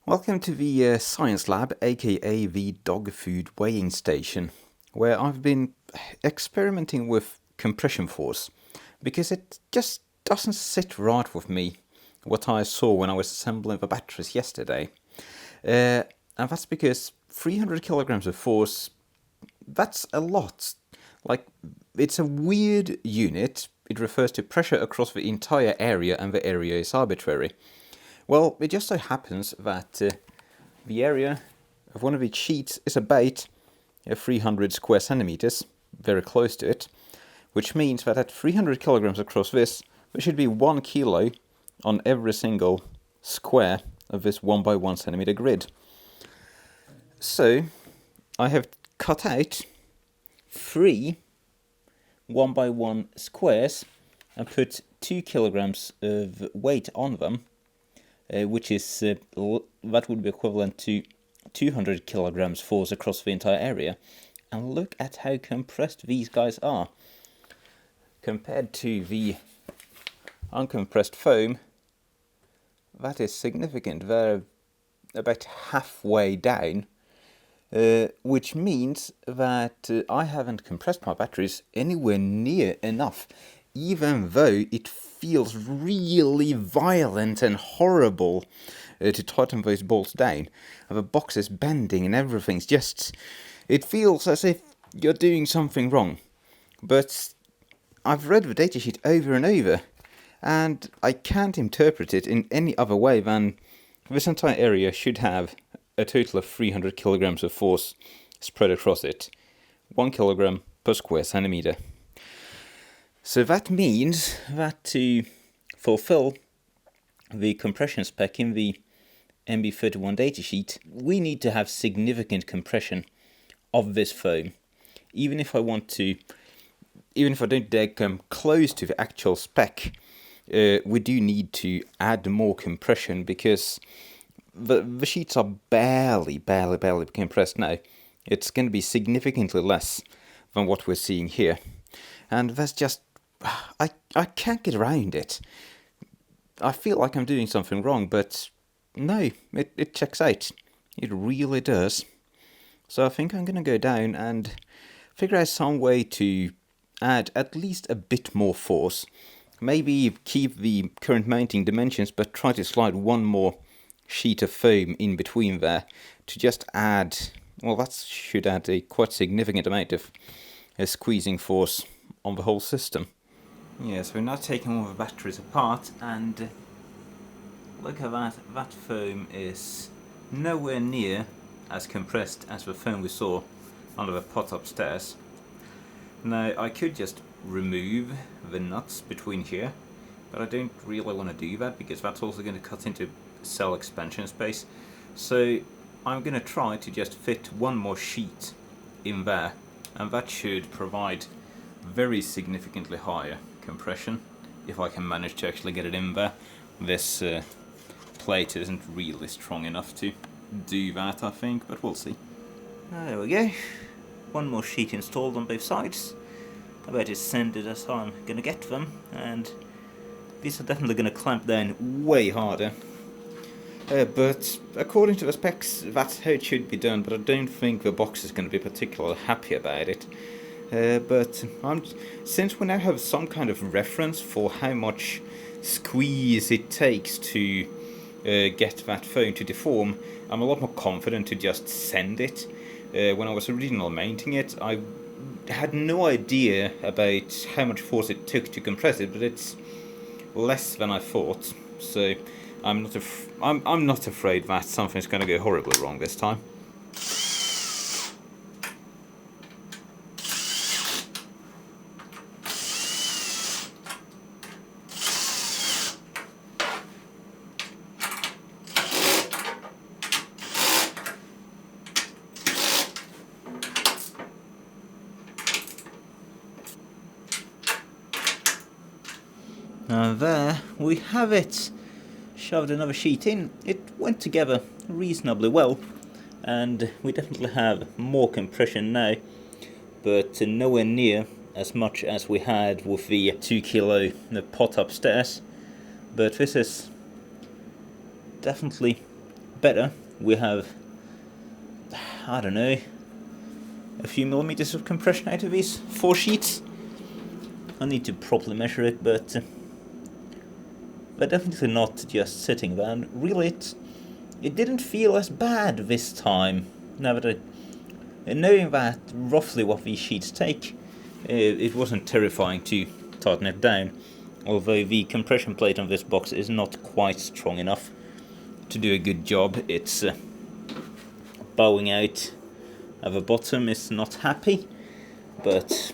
Welcome to the Science Lab, aka the Dog Food Weighing Station, where I've been experimenting with compression force, because it just doesn't sit right with me, what I saw when I was assembling the batteries yesterday. And that's because 300 kilograms of force, that's a lot. Like, it's a weird unit. It refers to pressure across the entire area, and the area is arbitrary. Well, it just so happens that the area of one of its sheets is about 300 square centimeters, very close to it, which means that at 300 kilograms across this, there should be 1 kilo on every single square of this 1 by 1 centimeter grid. So, I have cut out 3 1 by 1 squares and put 2 kilograms of weight on them. Which is, that would be equivalent to 200 kilograms force across the entire area. And look at how compressed these guys are. Compared to the uncompressed foam, that is significant. They're about halfway down, which means that I haven't compressed my batteries anywhere near enough, even though it feels really violent and horrible to tighten those bolts down. And the box is bending and everything's just... It feels as if you're doing something wrong. But I've read the datasheet over and over, and I can't interpret it in any other way than this entire area should have a total of 300 kilograms of force spread across it. 1 kilogram per square centimeter. So that means that to fulfill the compression spec in the MB31 datasheet, we need to have significant compression of this foam. Even if I don't dare come close to the actual spec, we do need to add more compression, because the sheets are barely compressed now. It's going to be significantly less than what we're seeing here. And that's just... I can't get around it. I feel like I'm doing something wrong, but no, it checks out. It really does. So I think I'm going to go down and figure out some way to add at least a bit more force. Maybe keep the current mounting dimensions, but try to slide one more sheet of foam in between there to just add... Well, that should add a quite significant amount of squeezing force on the whole system. Yeah, so we're now taking all the batteries apart, and look at that. That foam is nowhere near as compressed as the foam we saw under the pot upstairs. Now, I could just remove the nuts between here, but I don't really want to do that, because that's also going to cut into cell expansion space. So I'm going to try to just fit one more sheet in there, and that should provide very significantly higher compression, if I can manage to actually get it in there. This plate isn't really strong enough to do that, I think, but we'll see. There we go. One more sheet installed on both sides. About as centered as I'm going to get them, and these are definitely going to clamp down way harder. But according to the specs, that's how it should be done, but I don't think the box is going to be particularly happy about it. But since we now have some kind of reference for how much squeeze it takes to get that foam to deform, I'm a lot more confident to just send it. When I was originally mounting it, I had no idea about how much force it took to compress it, but it's less than I thought. So I'm not afraid that something's going to go horribly wrong this time. And there we have it. Shoved another sheet in. It went together reasonably well, and we definitely have more compression now, but nowhere near as much as we had with the 2 kilo pot upstairs. But this is definitely better. We have, I don't know, a few millimeters of compression out of these 4 sheets. I need to properly measure it, but they're definitely not just sitting there. And really, it didn't feel as bad this time. Now that knowing that roughly what these sheets take, it wasn't terrifying to tighten it down. Although the compression plate on this box is not quite strong enough to do a good job. It's bowing out at the bottom. It's not happy, but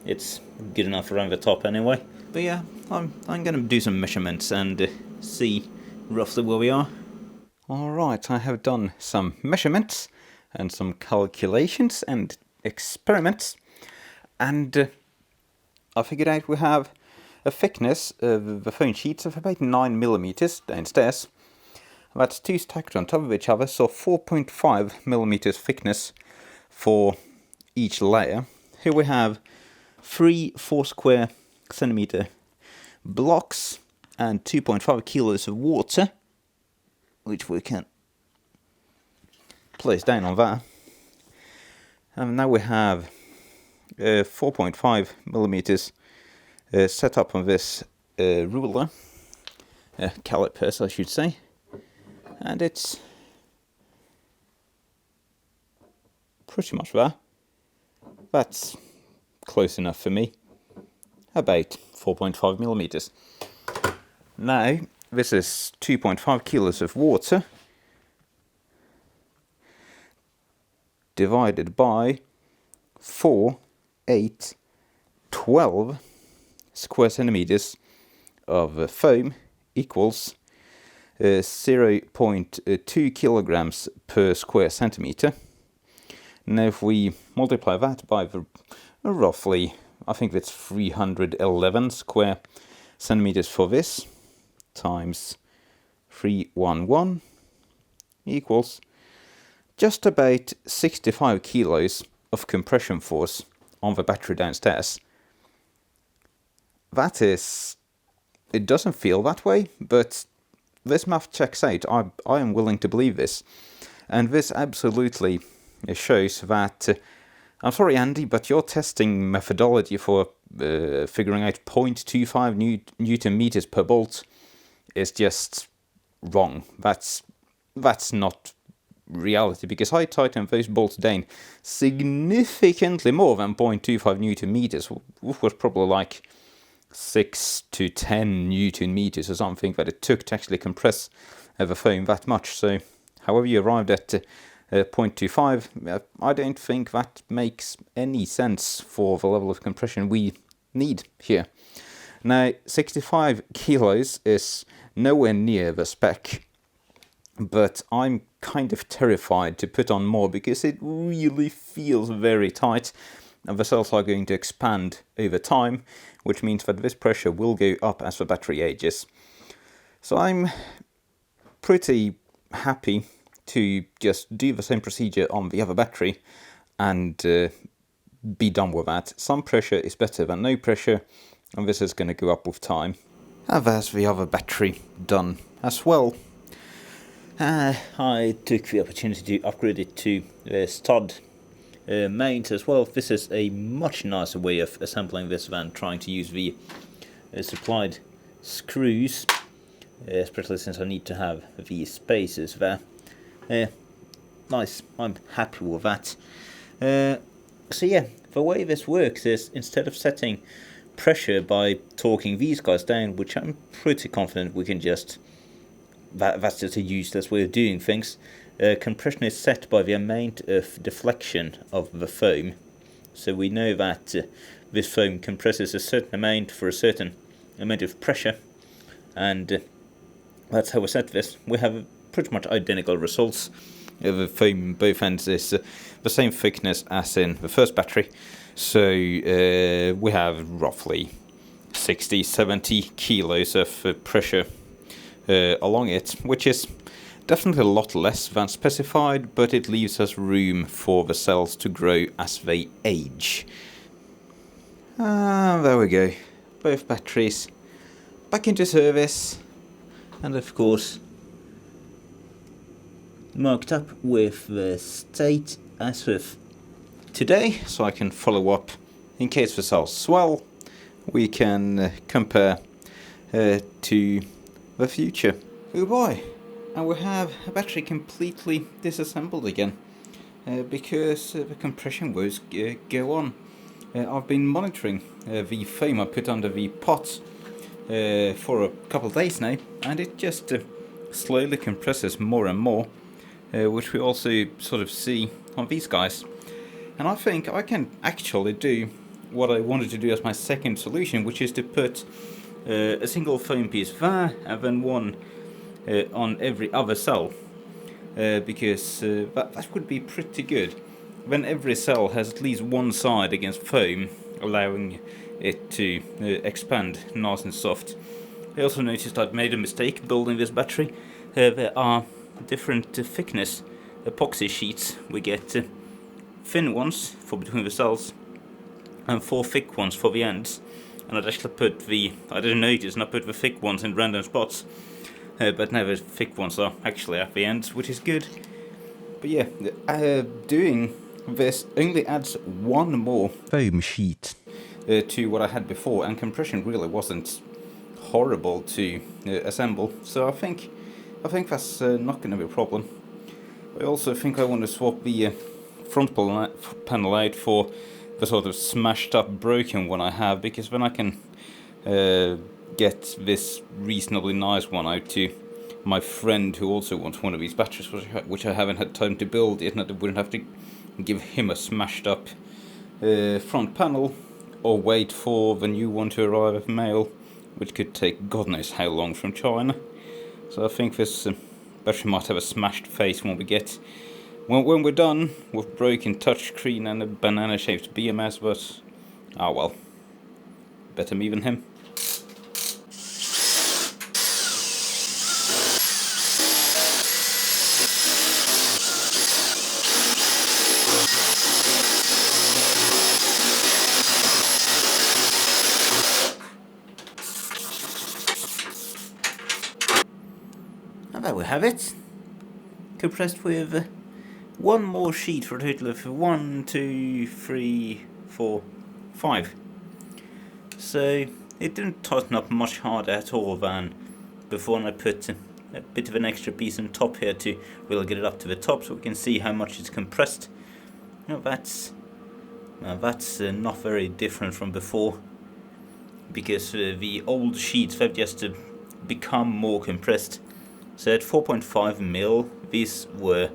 it's good enough around the top anyway. But yeah, I'm going to do some measurements and see roughly where we are. Alright, I have done some measurements and some calculations and experiments, and I figured out we have a thickness of the phone sheets of about 9mm downstairs. That's 2 stacked on top of each other, so 4.5mm thickness for each layer. Here we have 3 4 centimeter blocks and 2.5 kilos of water, which we can place down on that. And now we have 4.5mm set up on this ruler, calipers I should say, and it's pretty much there. That's close enough for me, about 4.5mm. Now this is 2.5 kilos of water divided by 4, 8, 12 square centimeters of foam equals 0.2 kilograms per square centimeter. Now if we multiply that by the roughly, I think that's 311 square centimeters for this, times 311 equals just about 65 kilos of compression force on the battery downstairs. That is, it doesn't feel that way, but this math checks out. I am willing to believe this. And this absolutely shows that, I'm sorry Andy, but your testing methodology for figuring out 0.25 Newton meters per bolt is just wrong. That's not reality, because I tightened those bolts down significantly more than 0.25 Newton meters, which was probably like 6 to 10 Newton meters or something that it took to actually compress the foam that much. So however you arrived at 0.25, I don't think that makes any sense for the level of compression we need here. Now 65 kilos is nowhere near the spec, but I'm kind of terrified to put on more because it really feels very tight, and the cells are going to expand over time, which means that this pressure will go up as the battery ages. So I'm pretty happy to just do the same procedure on the other battery and be done with that. Some pressure is better than no pressure, and this is going to go up with time. And there's the other battery done as well. I took the opportunity to upgrade it to stud mount as well. This is a much nicer way of assembling this than trying to use the supplied screws, especially since I need to have the spacers there. Nice, I'm happy with that. So yeah, the way this works is, instead of setting pressure by torquing these guys down, which I'm pretty confident we can just, that's just a useless way of doing things, compression is set by the amount of deflection of the foam. So we know that this foam compresses a certain amount for a certain amount of pressure, and that's how we set this. We have pretty much identical results. The foam both ends is the same thickness as in the first battery, so we have roughly 60-70 kilos of pressure along it, which is definitely a lot less than specified, but it leaves us room for the cells to grow as they age. There we go, both batteries back into service, and of course marked up with the state as of today, so I can follow up in case the cells swell. We can compare to the future. Oh boy, and we have a battery completely disassembled again because the compression woes go on. I've been monitoring the foam I put under the pot for a couple of days now, and it just slowly compresses more and more, which we also sort of see on these guys. And I think I can actually do what I wanted to do as my second solution, which is to put a single foam piece there and then one on every other cell, because that would be pretty good. Then every cell has at least one side against foam, allowing it to expand nice and soft. I also noticed I'd made a mistake building this battery. There are different thickness epoxy sheets. We get thin ones for between the cells and 4 thick ones for the ends. And I'd actually put I didn't notice, and I put the thick ones in random spots. But now the thick ones are actually at the ends, which is good. But yeah, doing this only adds one more foam sheet to what I had before, and compression really wasn't horrible to assemble. So I think that's not going to be a problem. I also think I want to swap the front panel out for the sort of smashed up broken one I have, because then I can get this reasonably nice one out to my friend who also wants one of these batteries, which I haven't had time to build yet, and I wouldn't have to give him a smashed up front panel or wait for the new one to arrive at mail, which could take God knows how long from China. So I think this battery might have a smashed face when we're done with broken touchscreen and a banana shaped BMS, but ah well, better me than him. And there we have it, compressed with one more sheet for a total of 1, 2, 3, 4, 5. So it didn't tighten up much harder at all than before, and I put a bit of an extra piece on top here to really get it up to the top so we can see how much it's compressed. Now that's not very different from before, because the old sheets have just become more compressed. So at 4.5 mil, these were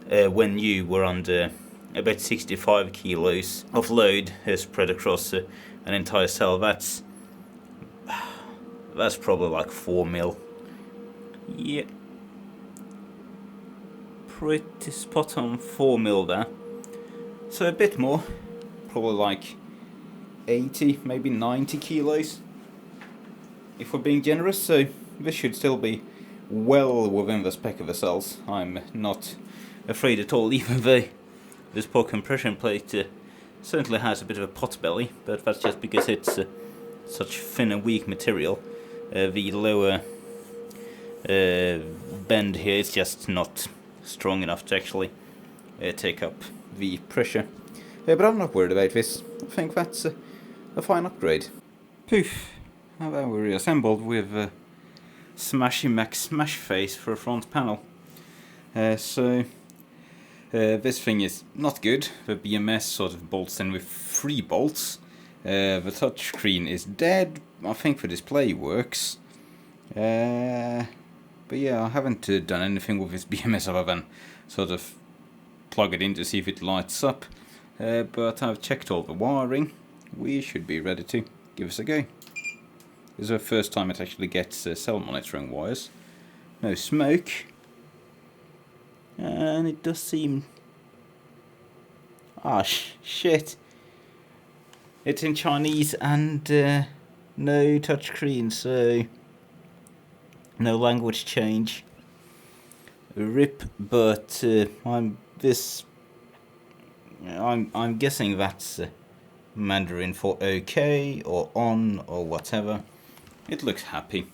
when you were under about 65 kilos of load spread across an entire cell. That's probably like 4 mil. Yeah, pretty spot on 4 mil there. So a bit more, probably like 80, maybe 90 kilos if we're being generous. So this should still be well within the spec of the cells. I'm not afraid at all, even though this poor compression plate certainly has a bit of a pot belly, but that's just because it's such thin and weak material. The lower bend here is just not strong enough to actually take up the pressure. But I'm not worried about this. I think that's a fine upgrade. Poof! How about we reassembled with Smashy Mac Smash face for a front panel. So this thing is not good. The BMS sort of bolts in with 3 bolts. The touchscreen is dead. I think the display works. But yeah, I haven't done anything with this BMS other than sort of plug it in to see if it lights up. But I've checked all the wiring. We should be ready to give us a go. This is the first time it actually gets cell monitoring wires. No smoke. And it does seem... ah, shit. It's in Chinese and no touchscreen, so no language change. RIP, but I'm guessing that's Mandarin for OK or on or whatever. It looks happy.